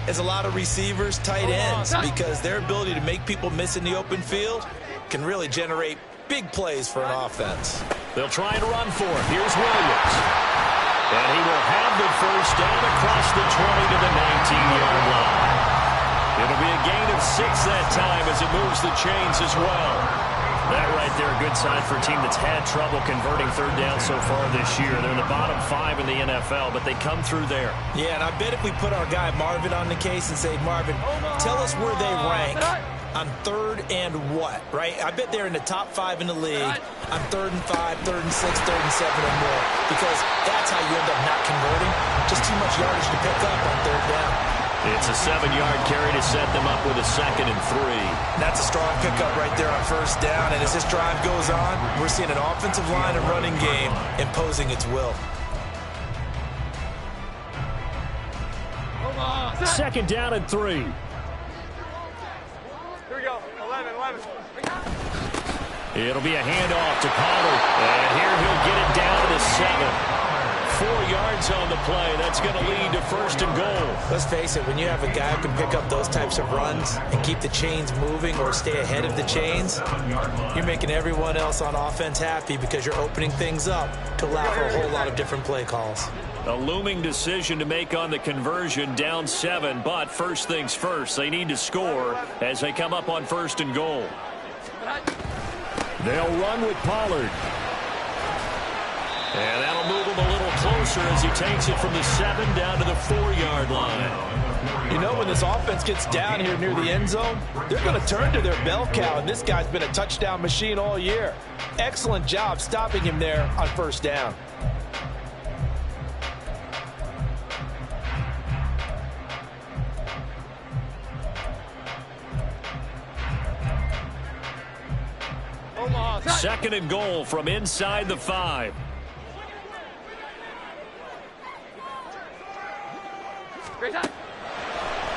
as a lot of receivers, tight ends, because their ability to make people miss in the open field can really generate big plays for an offense. They'll try and run for it. Here's Williams. And he will have the 1st down across the 20 to the 19-yard line. It'll be a gain of 6 that time as it moves the chains as well. That right there, a good sign for a team that's had trouble converting 3rd down so far this year. They're in the bottom 5 in the NFL, but they come through there. Yeah, and I bet if we put our guy Marvin on the case and say, Marvin, tell us where they rank on 3rd and what, right? I bet they're in the top 5 in the league on 3rd and 5, 3rd and 6, 3rd and 7 or more, because that's how you end up not converting. Just too much yardage to pick up on 3rd down. It's a 7-yard carry to set them up with a 2nd and 3. That's a strong pickup right there on 1st down, and as this drive goes on, we're seeing an offensive line and running game imposing its will. 2nd down and 3. It'll be a handoff to Pollard. And here he'll get it down to the 7. 4 yards on the play. That's going to lead to first and goal. Let's face it, when you have a guy who can pick up those types of runs and keep the chains moving or stay ahead of the chains, you're making everyone else on offense happy because you're opening things up to allow for a whole lot of different play calls. A looming decision to make on the conversion, down 7, but first things first, they need to score as they come up on first and goal. They'll run with Pollard. And that'll move him a little closer as he takes it from the 7 down to the 4-yard line. You know, when this offense gets down here near the end zone, they're going to turn to their bell cow, and this guy's been a touchdown machine all year. Excellent job stopping him there on first down. Second and goal from inside the 5.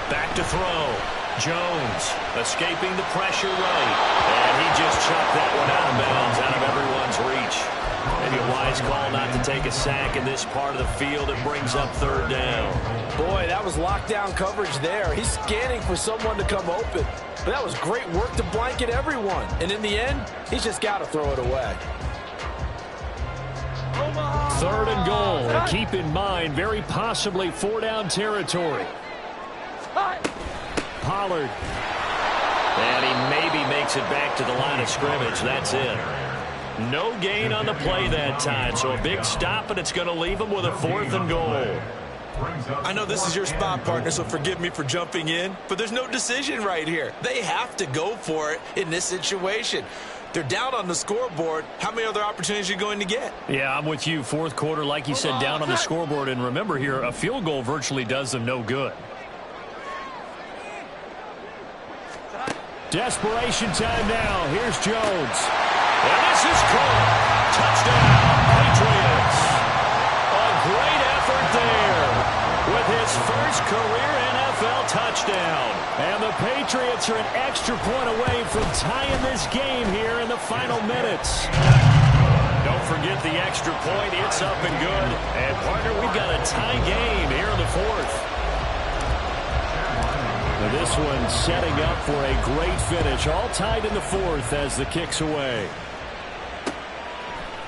Back to throw. Jones escaping the pressure right. And he just chucked that one out of bounds, out of everyone's reach. Maybe a wise call not to take a sack in this part of the field. It brings up third down. Boy, that was lockdown coverage there. He's scanning for someone to come open. But that was great work to blanket everyone. And in the end, he's just got to throw it away. Third and goal. And keep in mind, very possibly 4-down territory. Pollard. And he maybe makes it back to the line of scrimmage. That's it. No gain on the play that time. So a big stop, and it's going to leave him with a 4th and goal. I know this is your spot, partner, so forgive me for jumping in, but there's no decision right here. They have to go for it in this situation. They're down on the scoreboard. How many other opportunities are you going to get? Yeah, I'm with you. Fourth quarter, like you said, down on the scoreboard. And remember here, a field goal virtually does them no good. Desperation time now. Here's Jones. And this is caught. Touchdown, Patriots. A great effort there with his first career NFL touchdown. And the Patriots are an extra point away from tying this game here in the final minutes. Don't forget the extra point. It's up and good. And, partner, we've got a tie game here in the 4th. Now this one setting up for a great finish. All tied in the 4th as the kick's away.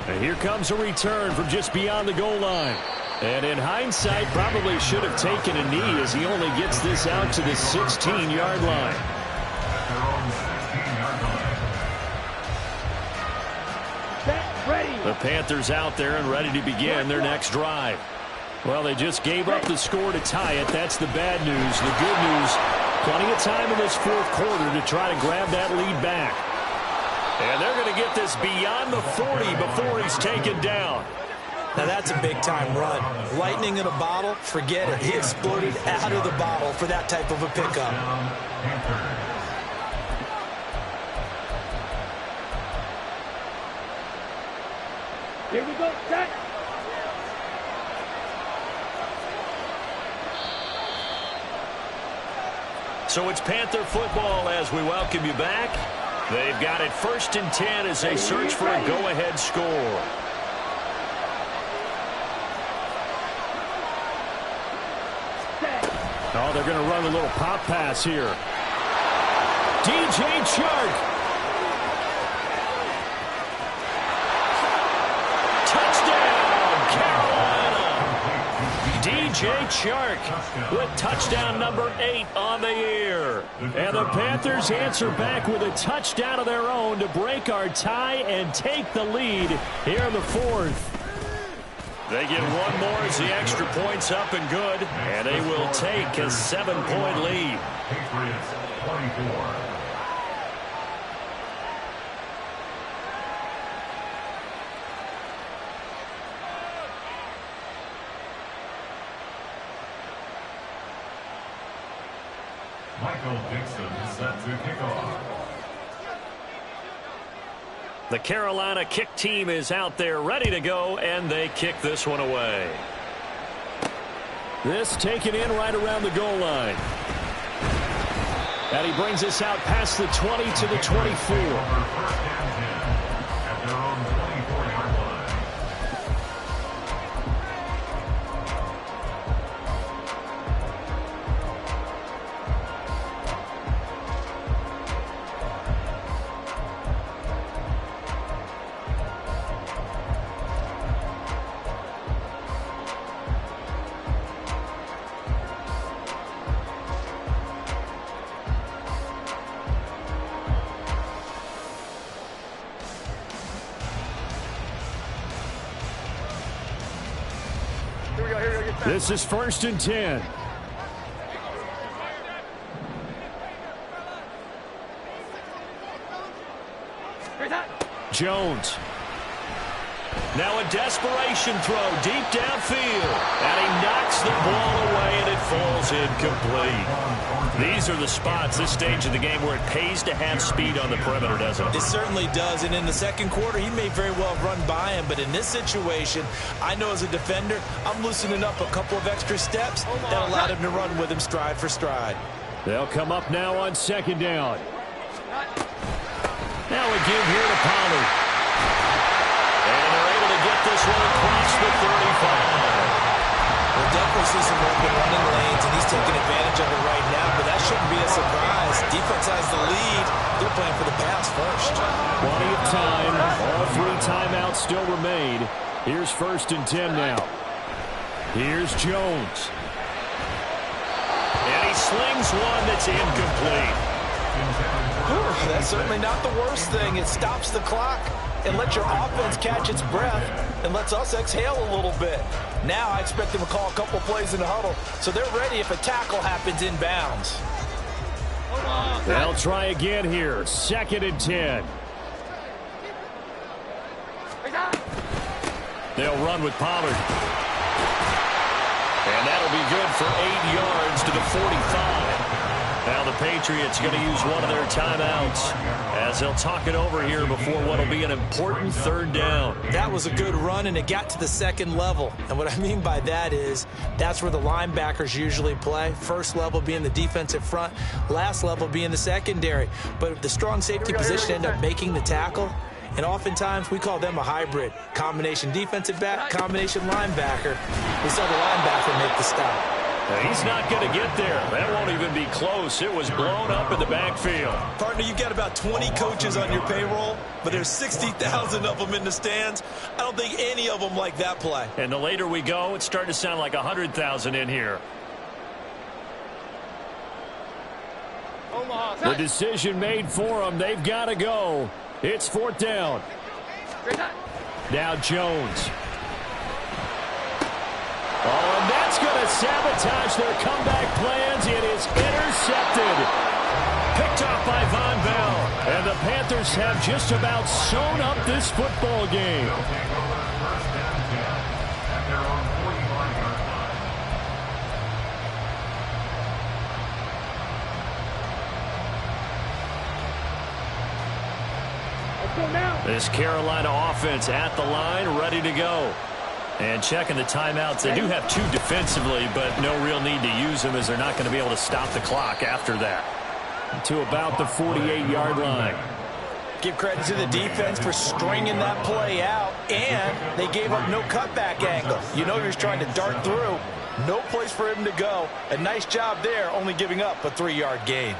And here comes a return from just beyond the goal line. And in hindsight, probably should have taken a knee as he only gets this out to the 16-yard line. The Panthers out there and ready to begin their next drive. Well, they just gave up the score to tie it. That's the bad news. The good news, plenty of time in this 4th quarter to try to grab that lead back. And they're going to get this beyond the 40 before he's taken down. Now that's a big-time run. Lightning in a bottle, forget it. He exploded out of the bottle for that type of a pickup. Here we go, set. So it's Panther football as we welcome you back. They've got it 1st and 10 as they search for a go-ahead score. Oh, they're going to run a little pop pass here. DJ Chark. Touchdown, Carolina. DJ Chark with touchdown number 8 on the year. And the Panthers answer back with a touchdown of their own to break our tie and take the lead here in the 4th. They get one more as the extra point's up and good, and they will take a 7-point lead. Patriots 24. Michael Dixon set to kick off. The Carolina kick team is out there ready to go, and they kick this one away. This taken in right around the goal line. And he brings us out past the 20 to the 24. First and 10 at their own 24-yard line. This is 1st and 10. Jones. Now a desperation throw deep downfield. And he knocks the ball away and it falls incomplete. These are the spots, this stage of the game, where it pays to have speed on the perimeter, doesn't it? It certainly does. And in the second quarter, he may very well run by him. But in this situation, I know as a defender, I'm loosening up a couple of extra steps that allowed him to run with him stride for stride. They'll come up now on 2nd down. Now a give here to Pollard. And they're able to get this one across the 35. We'll definitely see some open running lanes, and he's taking advantage of it right now, but that shouldn't be a surprise. Defense has the lead. They're playing for the pass first. Plenty of time. All 3 timeouts still remain. Here's 1st and 10 now. Here's Jones. And he slings one that's incomplete. That's certainly not the worst thing. It stops the clock and lets your offense catch its breath and lets us exhale a little bit. Now I expect them to call a couple plays in the huddle, so they're ready if a tackle happens inbounds. They'll try again here. 2nd and 10. They'll run with Pollard. And that'll be good for 8 yards to the 45. Now the Patriots are going to use one of their timeouts as they'll talk it over here before what will be an important 3rd down. That was a good run, and it got to the 2nd level. And what I mean by that is that's where the linebackers usually play. First level being the defensive front, last level being the secondary. But the strong safety position ended up making the tackle. And oftentimes we call them a hybrid. Combination defensive back, combination linebacker. We saw the linebacker make the stop. He's not going to get there. That won't even be close. It was blown up in the backfield. Partner, you've got about 20 coaches on your payroll, but there's 60,000 of them in the stands. I don't think any of them like that play. And the later we go, it's starting to sound like 100,000 in here. The decision made for them. They've got to go. It's 4th down. Now Jones. Oh, and that's going to sabotage their comeback plans. It is intercepted. Picked off by Von Bell. And the Panthers have just about sewn up this football game. They'll take over 1st and 10 at their own 45-yard line. Let's go now. This Carolina offense at the line, ready to go. And checking the timeouts. They do have 2 defensively, but no real need to use them as they're not going to be able to stop the clock after that. To about the 48-yard line. Give credit to the defense for stringing that play out, and they gave up no cutback angle. You know he was trying to dart through. No place for him to go. A nice job there, only giving up a 3-yard gain.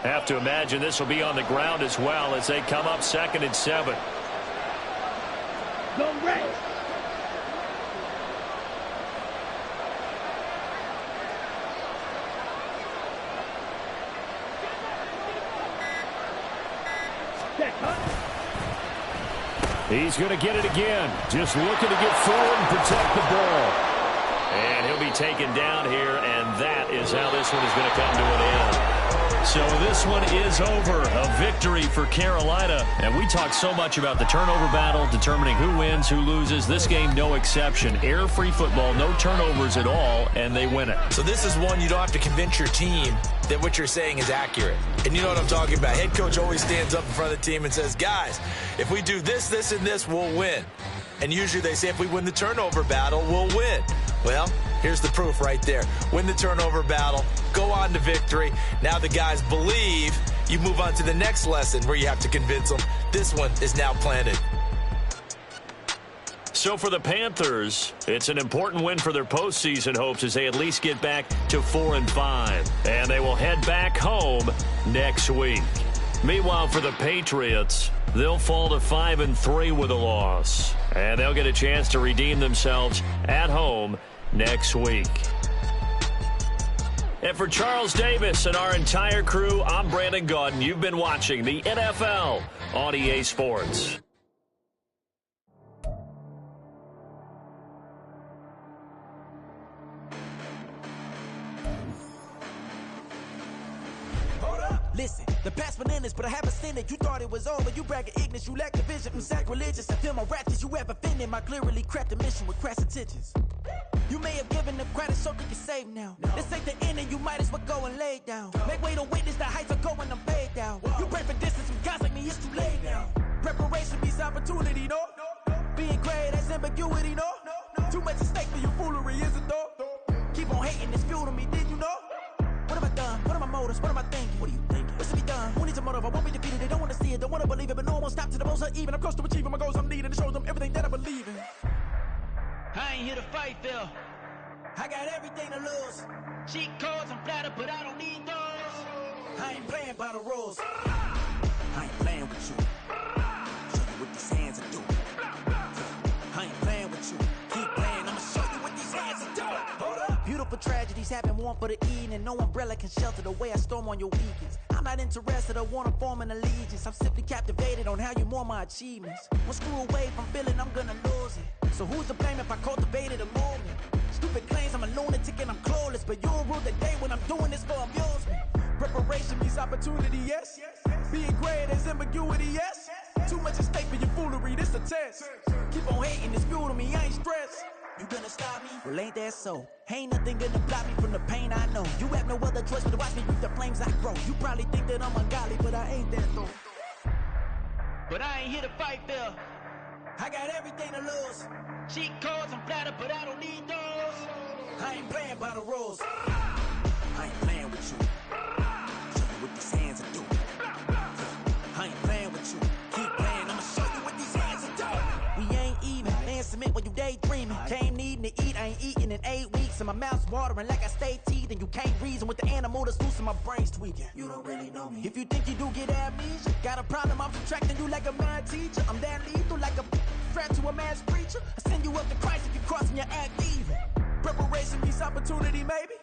Have to imagine this will be on the ground as well as they come up 2nd and 7. Go red. He's going to get it again. Just looking to get forward and protect the ball. And he'll be taken down here, and that is how this one is going to come to an end. So this one is over. A victory for Carolina. And we talk so much about the turnover battle, determining who wins, who loses. This game, no exception. Air-free football, no turnovers at all, and they win it. So this is one you don't have to convince your team that what you're saying is accurate. And you know what I'm talking about. Head coach always stands up in front of the team and says, guys, if we do this, this, and this, we'll win. And usually they say if we win the turnover battle, we'll win. Well, here's the proof right there. Win the turnover battle, go on to victory. Now the guys believe. You move on to the next lesson where you have to convince them. This one is now planted. So for the Panthers, it's an important win for their postseason hopes as they at least get back to 4-5. And they will head back home next week. Meanwhile, for the Patriots, they'll fall to 5-3 with a loss. And they'll get a chance to redeem themselves at home next week. And for Charles Davis and our entire crew, I'm Brandon Gaudin. You've been watching the NFL on EA Sports. Listen, the past bananas, but I haven't seen it. You thought it was over. You bragging ignorance. You lack the vision. I'm sacrilegious. I feel my ratchets. You ever offended my clearly crafted mission with crass intentions. You may have given them credit so they can save now. This ain't the end and you might as well go and lay down. Make way to witness the heights are going, I'm paid down. You pray for distance from guys like me, it's too late now. Preparation means opportunity, no? Being great, that's ambiguity, no? Too much at stake for your foolery, is it though? Keep on hating, it's fuel to me, did you know? What have I done? What are my motives? What am I thinking? What are you thinking? What's to be done? Who needs a motive? I won't be defeated. They don't want to see it, don't want to believe it, but no one won't stop to the most even. I'm close to achieving my goals. I'm needing to show them everything that I believe in. I ain't here to fight, Phil. I got everything to lose. Cheat codes, I'm flattered, but I don't need those. I ain't playing by the rules. I ain't playing with you. Show you what these hands are doing. I ain't playing with you. Keep playing, I'ma show you what these hands are doing. Hold up. Beautiful tragedies happen, one for the evening, and no umbrella can shelter the way I storm on your weekends. I'm not interested, I wanna form an allegiance. I'm simply captivated on how you mourn my achievements. One screw away from feeling I'm gonna lose it. So who's to blame if I cultivated a moment? Stupid claims I'm a lunatic and I'm clueless, but you'll rule the day when I'm doing this for amusement. Preparation means opportunity, yes. Being great is ambiguity, yes. Too much at stake for your foolery, this a test. Keep on hating, it's fuel to me, I ain't stressed. You gonna stop me? Well, ain't that so? Ain't nothing gonna block me from the pain I know. You have no other choice but to watch me reap the flames I grow. You probably think that I'm ungodly, but I ain't that though. But I ain't here to fight, Phil. I got everything to lose. Cheat codes, I'm flattered, but I don't need those. I ain't playing by the rules. I ain't playing with you. Show you what these hands are doing. I ain't playing with you. Keep playing, I'ma show you what these hands are doing. We ain't even. Laying cement when you daydreaming. Came needing to eat, I ain't eating in 8 weeks. And my mouth's watering like I stay teeth. And you can't reason with the animal that's loose and my brain's tweaking. You don't really know me. If you think you do get amnesia, got a problem, I'm subtracting you like a mad teacher. I'm that lethal like a threat to a mass preacher. I send you up to Christ if you crossing your act evil. Preparation means opportunity, maybe.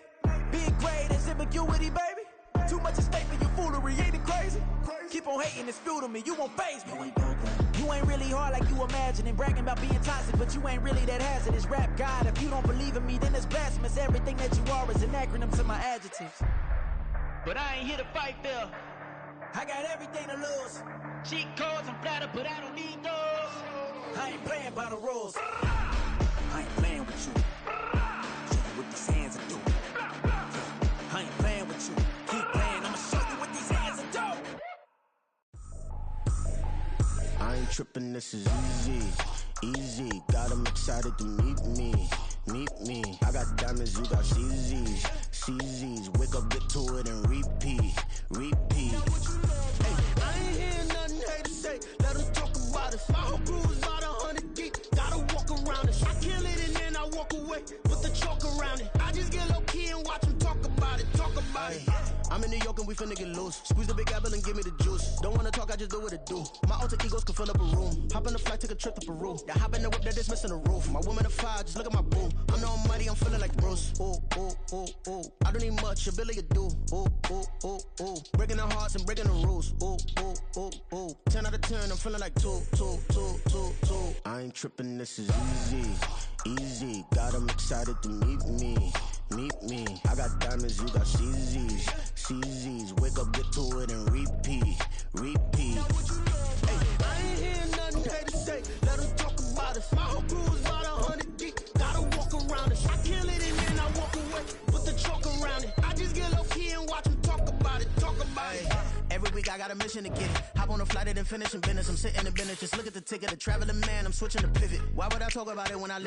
Being great is ambiguity, baby. Too much at stake for your foolery, ain't it crazy? Keep on hating, it's fuel to me, you won't faze me. You ain't really hard like you imagine and bragging about being toxic, but you ain't really that hazardous. Rap God, if you don't believe in me, then it's blasphemous. Everything that you are is an acronym to my adjectives. But I ain't here to fight, Phil. I got everything to lose. Cheat codes, I'm flattered, but I don't need those. I ain't playing by the rules. I ain't playing with you. Show you what these hands are doing. I ain't playing with you. Keep playing, I'ma show you what these hands are doing. I ain't tripping, this is easy. Easy, got 'em excited to meet me. Meet me. I got diamonds, you got CZs. CZs, wake up, get to it, and repeat. Repeat. Hey, I ain't hearing nothing haters say. Let them talk about us. My whole crew is about 100 deep. Gotta walk around it. I kill it and then I walk away with the chalk around it. I just get low key and watch them talk about it. Talk about it. I'm in New York and we finna get loose. Squeeze the big apple and give me the juice. Don't wanna talk, I just do what it do. My alter egos can fill up a room. Hop in the flight, take a trip to Peru. Yeah, hop in the whip, that is missing the roof. My woman a fire, just look at my boo. I'm the almighty, I'm feeling like Bruce. Ooh, ooh, ooh, ooh. I don't need much, ability to do. Ooh, ooh, ooh, ooh. Breaking the hearts and breaking the rules. Ooh, ooh, ooh, ooh. 10 out of 10, I'm feeling like 2, 2, 2, 2, 2. I ain't tripping, this is easy. Easy, got 'em excited to meet me. Meet me. I got diamonds, you got CZs. CZs, wake up, got a mission to get it. Hop on a flight and finish in business. I'm sitting in business. Just look at the ticket, the traveling man. I'm switching to pivot. Why would I talk about it when I